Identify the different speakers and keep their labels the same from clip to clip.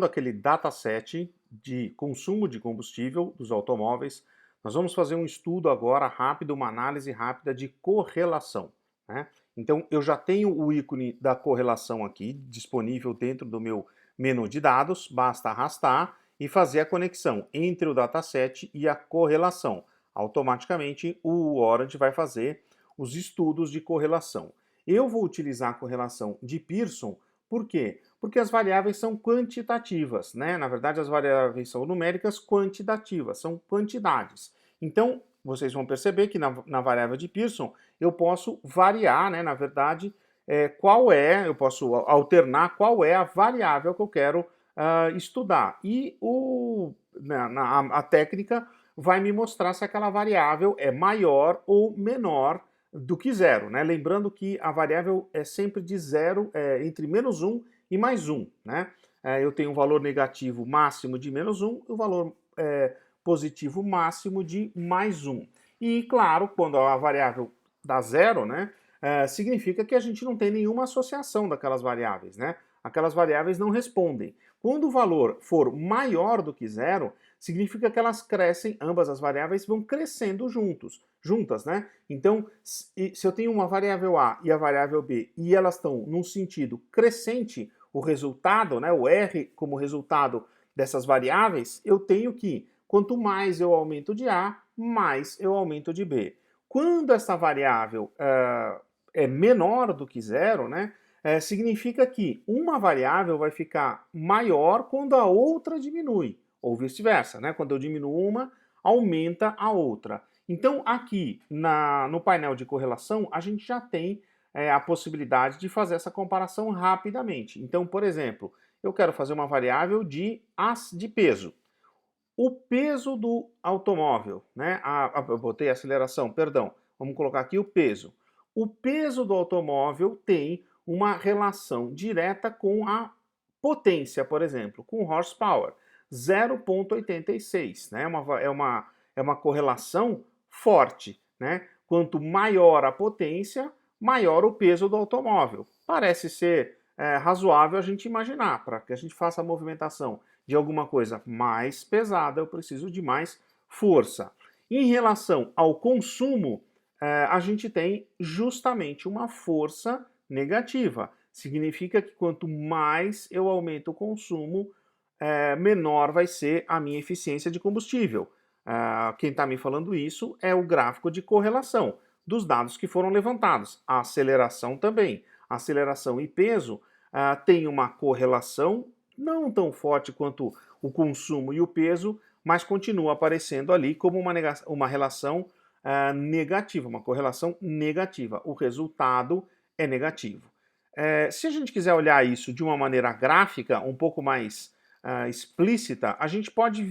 Speaker 1: Aquele dataset de consumo de combustível dos automóveis, nós vamos fazer um estudo agora rápido, uma análise rápida de correlação, né? Então eu já tenho o ícone da correlação aqui disponível dentro do meu menu de dados, basta arrastar e fazer a conexão entre o dataset e a correlação. Automaticamente o Orange vai fazer os estudos de correlação. Eu vou utilizar a correlação de Pearson. Por quê? Porque as variáveis são quantitativas, né? Na verdade, as variáveis são numéricas quantitativas, são quantidades. Então, vocês vão perceber que na variável de Pearson eu posso variar, né? Na verdade, eu posso alternar qual é a variável que eu quero estudar. E a técnica vai me mostrar se aquela variável é maior ou menor do que zero, né? Lembrando que a variável é sempre de zero, entre menos 1 e mais 1, né? Eu tenho um valor negativo máximo de menos 1 e o valor positivo máximo de mais 1. E, claro, quando a variável dá zero, né, significa que a gente não tem nenhuma associação daquelas variáveis, né? Aquelas variáveis não respondem. Quando o valor for maior do que zero, significa que elas crescem, ambas as variáveis vão crescendo juntas, né? Então, se eu tenho uma variável A e a variável B e elas estão num sentido crescente, o resultado, né, o R como resultado dessas variáveis, eu tenho que, quanto mais eu aumento de A, mais eu aumento de B. Quando essa variável é menor do que zero, né, significa que uma variável vai ficar maior quando a outra diminui, ou vice-versa, né? Quando eu diminuo uma, aumenta a outra. Então, aqui no painel de correlação, a gente já tem a possibilidade de fazer essa comparação rapidamente. Então, por exemplo, eu quero fazer uma variável de peso. O peso do automóvel, né? Eu botei aceleração, perdão. Vamos colocar aqui o peso. O peso do automóvel tem uma relação direta com a potência, por exemplo, com horsepower, 0,86, né? É uma correlação forte, né? Quanto maior a potência, maior o peso do automóvel. Parece ser razoável a gente imaginar, para que a gente faça a movimentação de alguma coisa mais pesada, eu preciso de mais força. Em relação ao consumo, a gente tem justamente uma força negativa. Significa que quanto mais eu aumento o consumo, menor vai ser a minha eficiência de combustível. Quem está me falando isso é o gráfico de correlação dos dados que foram levantados. A aceleração também. A aceleração e peso tem uma correlação não tão forte quanto o consumo e o peso, mas continua aparecendo ali como uma relação negativa, uma correlação negativa. O resultado é negativo. Se a gente quiser olhar isso de uma maneira gráfica, um pouco mais explícita, a gente pode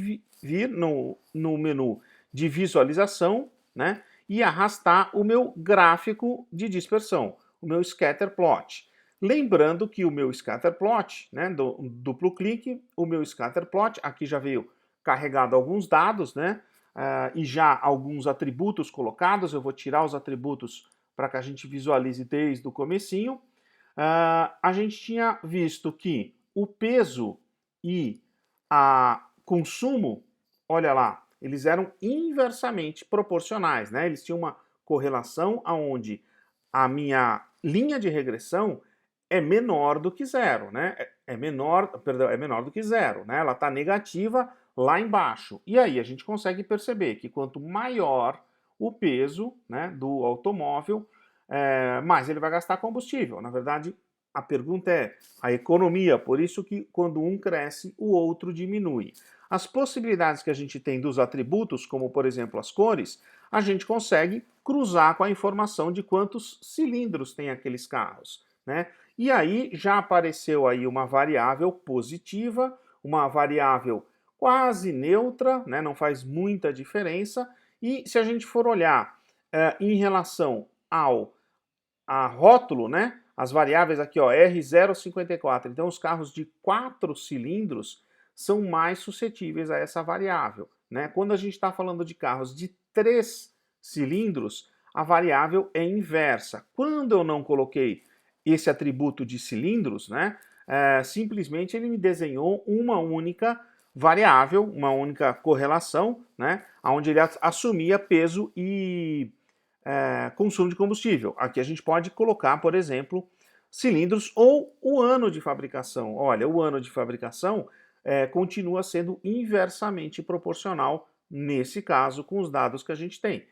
Speaker 1: vir no menu de visualização, né, e arrastar o meu gráfico de dispersão, o meu scatter plot. Lembrando que o meu scatterplot, né, duplo clique, o meu scatterplot, aqui já veio carregado alguns dados, né, e já alguns atributos colocados. Eu vou tirar os atributos para que a gente visualize desde o comecinho. A gente tinha visto que o peso e a consumo, olha lá, eles eram inversamente proporcionais, né? Eles tinham uma correlação aonde a minha linha de regressão é menor do que zero, né? É menor do que zero, né? Ela está negativa lá embaixo. E aí a gente consegue perceber que quanto maior o peso, né, do automóvel, mais ele vai gastar combustível. Na verdade, a pergunta é a economia, por isso que quando um cresce, o outro diminui. As possibilidades que a gente tem dos atributos, como por exemplo as cores, a gente consegue cruzar com a informação de quantos cilindros tem aqueles carros, né? E aí já apareceu aí uma variável positiva, uma variável quase neutra, né? Não faz muita diferença. E se a gente for olhar em relação a rótulo, né? As variáveis aqui, ó, R054. Então, os carros de 4 cilindros são mais suscetíveis a essa variável, né? Quando a gente está falando de carros de 3 cilindros, a variável é inversa. Quando eu não coloquei esse atributo de cilindros, né? simplesmente ele me desenhou uma única variável, uma única correlação, né, onde ele assumia peso e consumo de combustível. Aqui a gente pode colocar, por exemplo, cilindros ou o ano de fabricação. Olha, o ano de fabricação continua sendo inversamente proporcional, nesse caso, com os dados que a gente tem.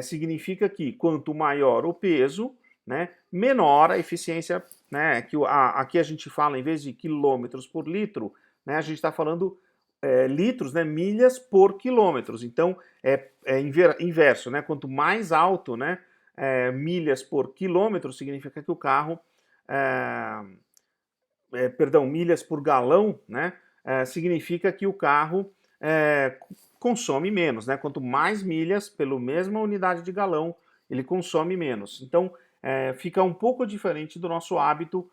Speaker 1: Significa que quanto maior o peso, né, menor a eficiência, né, aqui a gente fala, em vez de quilômetros por litro, né, a gente está falando litros, né, milhas por quilômetros. Então, inverso, né, quanto mais alto, né, milhas por quilômetro, significa que o carro, milhas por galão, né, significa que o carro consome menos, né? Quanto mais milhas pela mesma unidade de galão, ele consome menos. Então, fica um pouco diferente do nosso hábito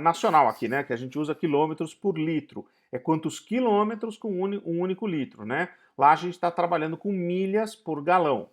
Speaker 1: nacional aqui, né? Que a gente usa quilômetros por litro. É quantos quilômetros com um único litro, né? Lá a gente está trabalhando com milhas por galão.